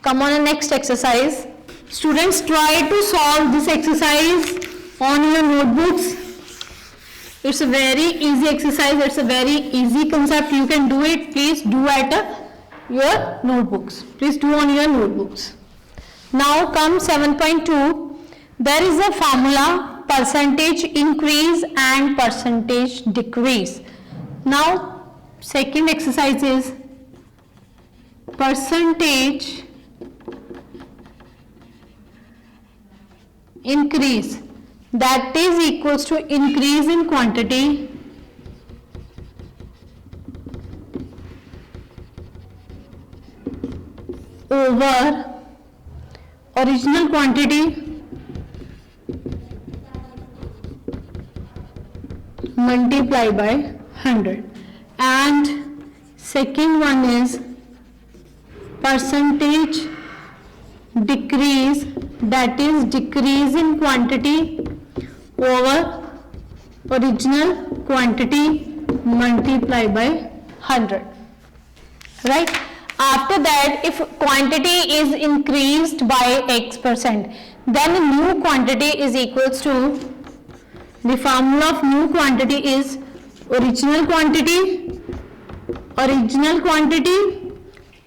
Come on, the next exercise. Students, try to solve this exercise on your notebooks. It's a very easy exercise. It's a very easy concept. You can do it. Please do at your notebooks. Please do on your notebooks. Now come 7.2. There is a formula, percentage increase and percentage decrease. Now second exercise is percentage increase, that is equals to increase in quantity over original quantity multiply by 100. And second one is percentage decrease, that is decrease in quantity over original quantity multiply by 100. Right? After that, if quantity is increased by X%, then new quantity is equals to, the formula of new quantity is original quantity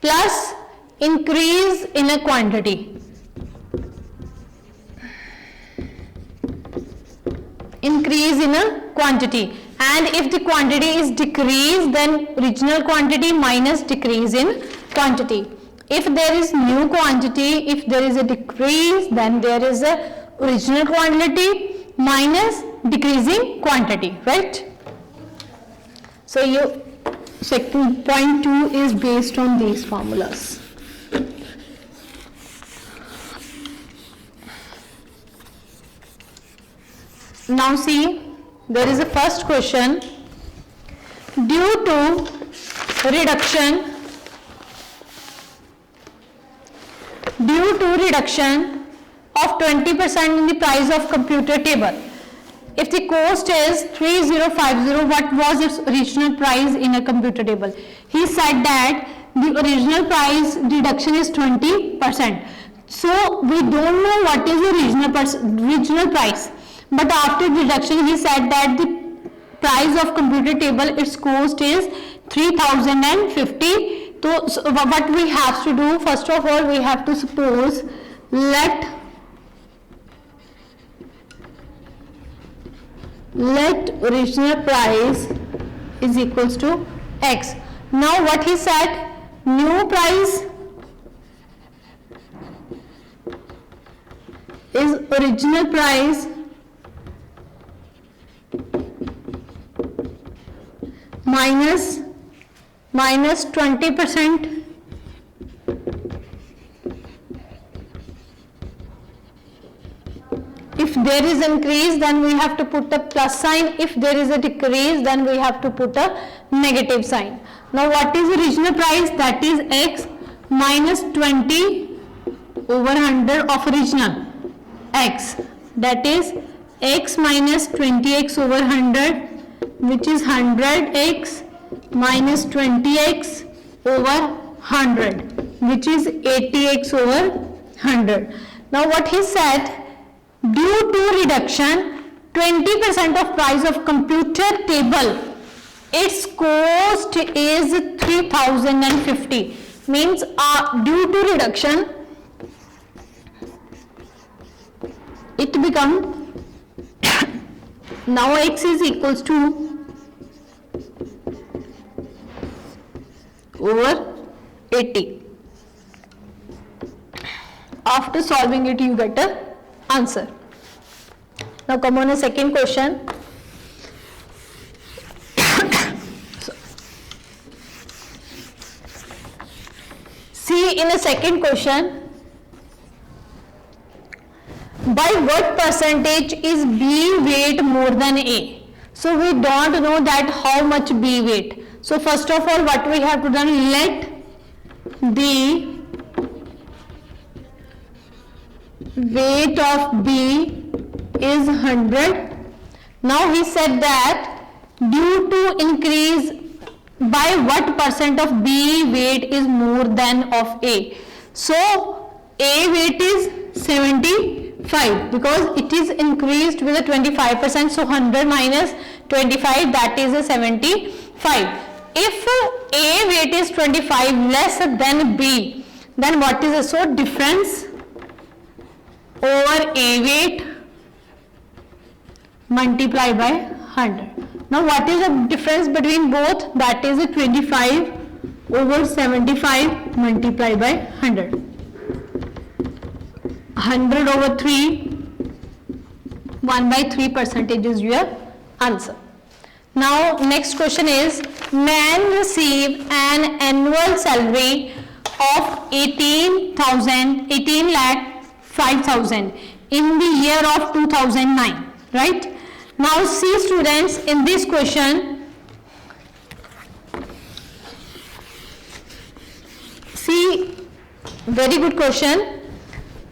plus increase in a quantity. Increase in a quantity, and if the quantity is decreased, then original quantity minus decrease in quantity. If there is new quantity, if there is a decrease, then there is a original quantity minus decreasing quantity, right? So you second point 2 is based on these formulas. Now see, there is a first question. Due to reduction of 20% in the price of computer table, if the cost is 3050, what was its original price in a computer table? He said that the original price deduction is 20%. So we don't know what is the original price. But after deduction, he said that the price of computer table, its cost is 3050. So what we have to do, first of all, we have to suppose let original price is equals to X. Now what he said, new price is original price minus 20%. If there is increase, then we have to put a plus sign. If there is a decrease, then we have to put a negative sign. Now what is original price? That is X minus 20 over 100 of original X. That is X minus 20X over 100, which is 100X minus 20X over 100, which is 80X over 100. Now what he said, due to reduction 20% of price of computer table, its cost is 3050. Means due to reduction, it become now X is equals to over 80. After solving it, you get a answer. Now come on a second question. See, in a second question, by what percentage is B weight more than A? So we don't know that how much B weight. So first of all, what we have to do, let the weight of B is 100. Now he said that due to increase, by what percent of B weight is more than of A? So A weight is 75 because it is increased with a 25%. So 100 minus 25, that is a 75. If A weight is 25 less than B, then what is it? So difference over A weight multiplied by 100. Now what is the difference between both? That is a 25 over 75 multiplied by 100. 100 over 3, 1 by 3 percentage is your answer. Now next question is, man receive an annual salary of 18 lakh 5,000 in the year of 2009, right? Now see students, in this question, see, very good question.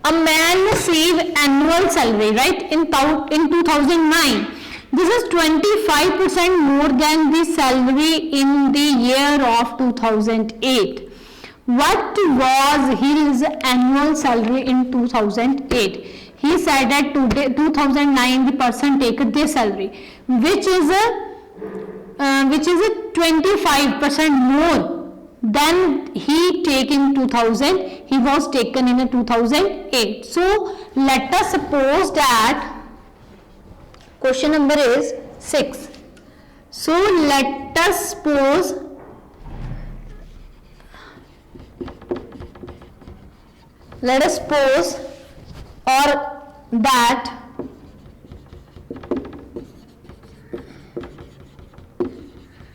A man receive annual salary, right, in 2009. This is 25% more than the salary in the year of 2008. What was his annual salary in 2008? He said that today 2009 the person take their salary, which is a 25% more than he take in 2000. He was taken in a 2008. So let us suppose that question number is 6. So let us suppose or that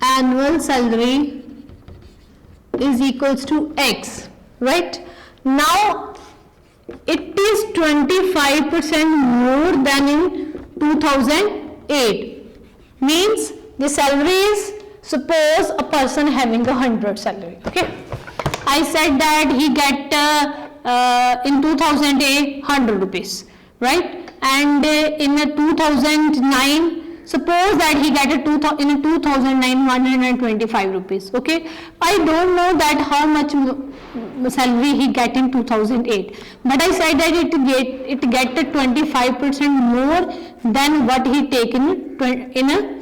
annual salary is equals to X, right? Now it is 25% more than in 2008. Means the salary is, suppose a person having 100 salary, okay? I said that he get in 2008 100 rupees, right? And in 2009, suppose that he get in 2009 125 rupees, okay? I don't know that how much salary he get in 2008, but I said that it get 25% more than what he take in a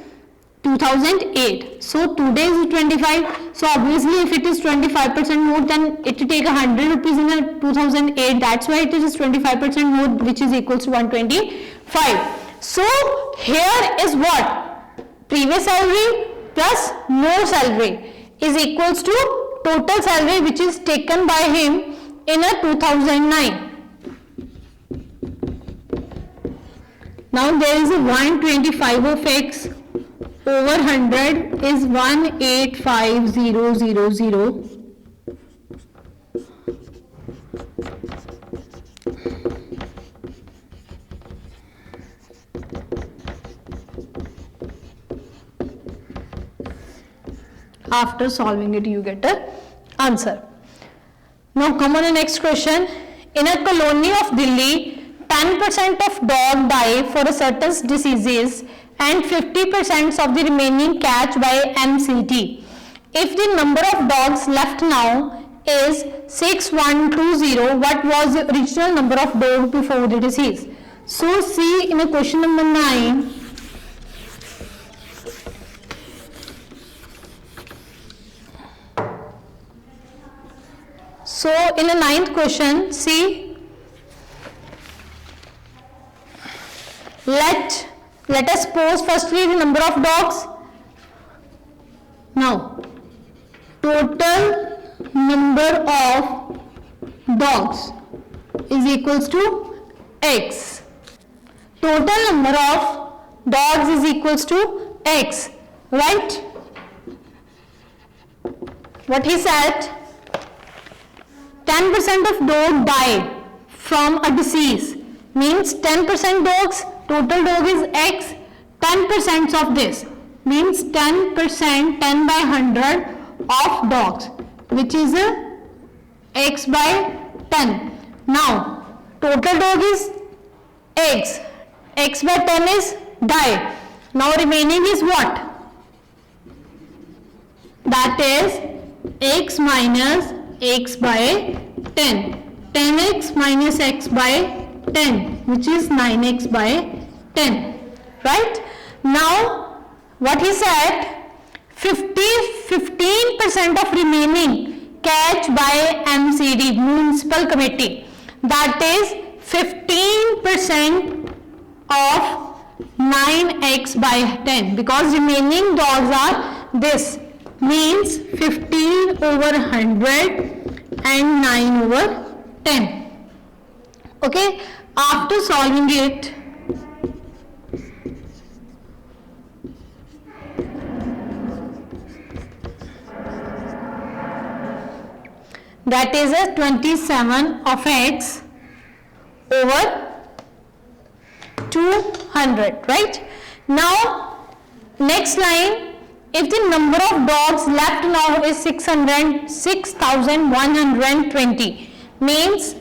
2008. So today is 25. So obviously if it is 25% more, then it take 100 rupees in a 2008. That's why it is 25% more, which is equals to 125. So here is what? Previous salary plus more salary is equals to total salary which is taken by him in a 2009. Now there is a 125 of X over 100 is 185,000. After solving it, you get a answer. Now come on the next question. In a colony of Delhi, 10% of dog die for a certain diseases and 50% of the remaining catch by MCT. If the number of dogs left now is 6120, what was the original number of dogs before the disease? So see in a question number 9. So in the 9th question, see, let us suppose firstly the number of dogs. Now total number of dogs is equals to X. Total number of dogs is equals to X, right? What he said, 10% of dogs die from a disease, means 10% dogs, total dog is X, 10% of this means 10%, 10 by 100 of dogs, which is X by 10. Now total dog is X, X by 10 is die. Now remaining is what? That is X minus X by 10. 10x minus x by 10, which is 9x by 10, right? Now what he said, 15% of remaining catch by MCD, municipal committee, that is 15% of 9x by 10, because remaining dogs are this, means 15 over 100 and 9 over 10. Okay, after solving it, that is a 27 of x over 200, right? Now next line, if the number of dogs left now is 6,120, means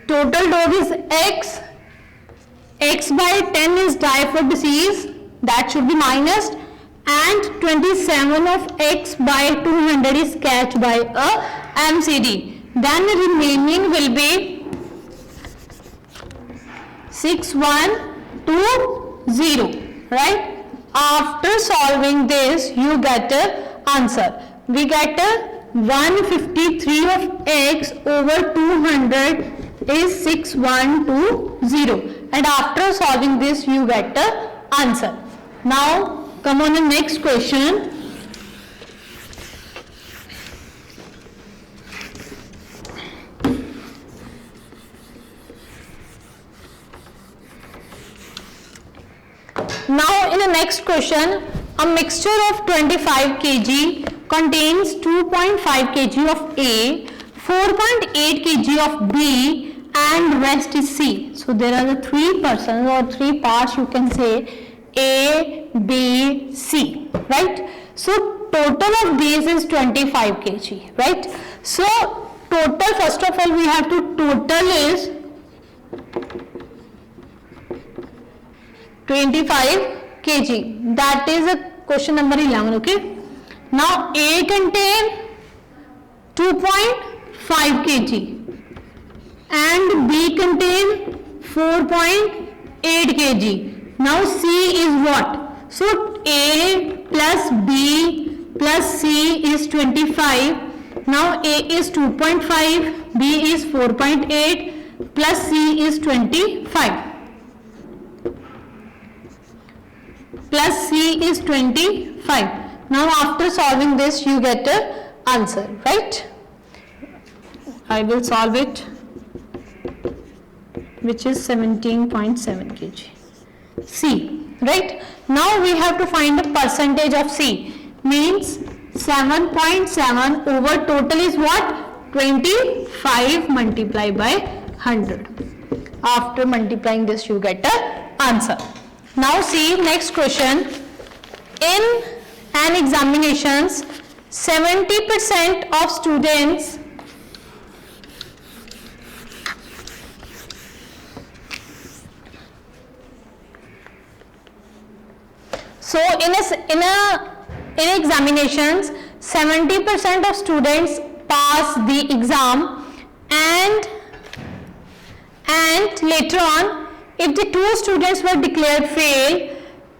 total dog is x, x by 10 is die for disease, that should be minus, and 27 of x by 200 is catch by a MCD. Then remaining will be 6120, right? After solving this, you get a answer. We get a 153 of x over 200 is 6120, and after solving this, you get the answer. Now come on the next question. Now in the next question, a mixture of 25 kg contains 2.5 kg of A, 4.8 kg of B, and rest is C. So there are the three persons or three parts, you can say A, B, C, right? So total of these is 25 kg, right? So total, first of all, we have to total is 25 kg. That is a question number 11, okay? Now A contain 2.5 kg and B contain 4.8 kg. Now C is what? So A plus B plus C is 25. Now A is 2.5, B is 4.8, plus C is 25. Plus C is 25. Now after solving this, you get a answer, right? I will solve it, which is 17.7 kg. C, right? Now we have to find the percentage of C, means 7.7 over total is what? 25 multiplied by 100. After multiplying this, you get the answer. Now see next question. In an examinations, 70% of students in examinations, 70% of students pass the exam, and later on, if the two students were declared fail,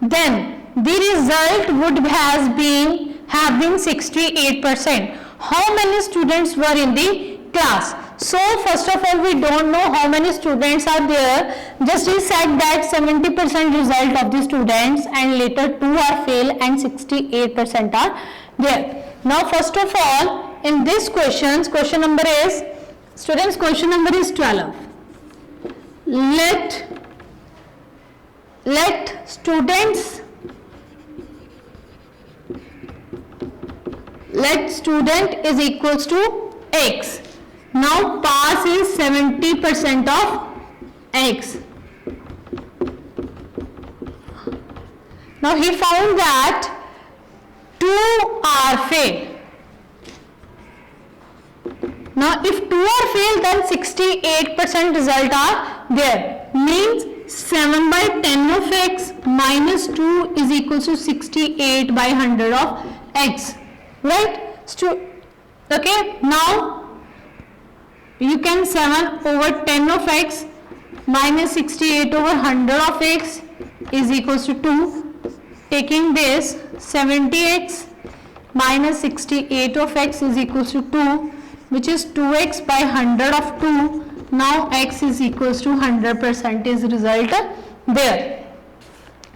then the result would have been 68%. How many students were in the class? So first of all, we don't know how many students are there. Just we said that 70% result of the students, and later 2 are fail and 68% are there. Now first of all, in this question number is, students, question number is 12. Let student is equals to x. Now pass is 70% of x. Now he found that 2 are fail. Now if 2 are fail, then 68% result are there. Means 7 by 10 of x minus 2 is equals to 68 by 100 of x. Right? Okay. Now You can 7 over 10 of x minus 68 over 100 of x is equals to 2. Taking this, 70x minus 68 of x is equals to 2, which is 2x by 100 of 2. Now x is equals to 100% is result there.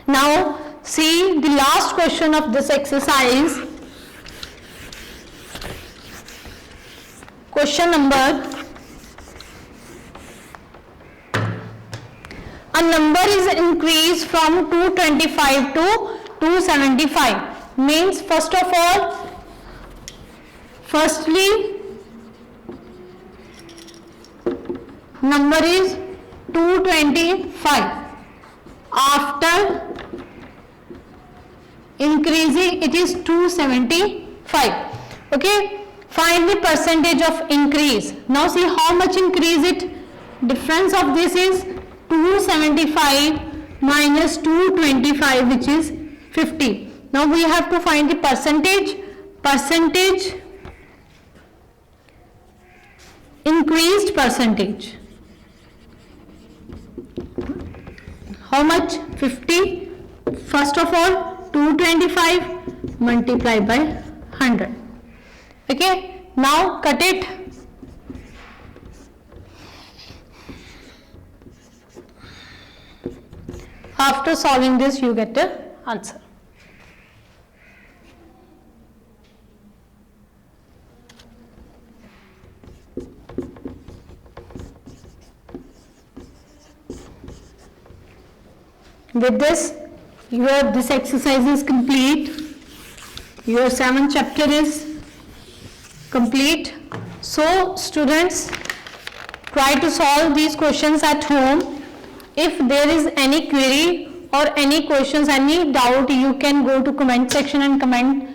Now see the last question of this exercise. Question number, a number is increased from 225 to 275. Means first of all, firstly number is 225. After increasing it is 275. Okay, find the percentage of increase. Now see how much increase it. Difference of this is 275 minus 225, which is 50. Now we have to find the percentage. Percentage, increased percentage. How much? 50. First of all, 225 multiplied by 100. Okay, now cut it. After solving this, you get the answer. With this, this exercise is complete. Your 7th chapter is complete. So students, try to solve these questions at home. If there is any query or any questions, any doubt, you can go to comment section and comment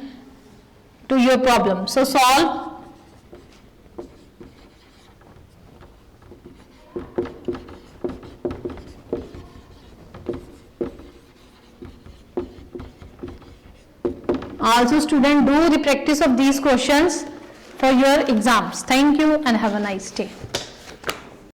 to your problem. So solve. Also student, do the practice of these questions for your exams. Thank you and have a nice day.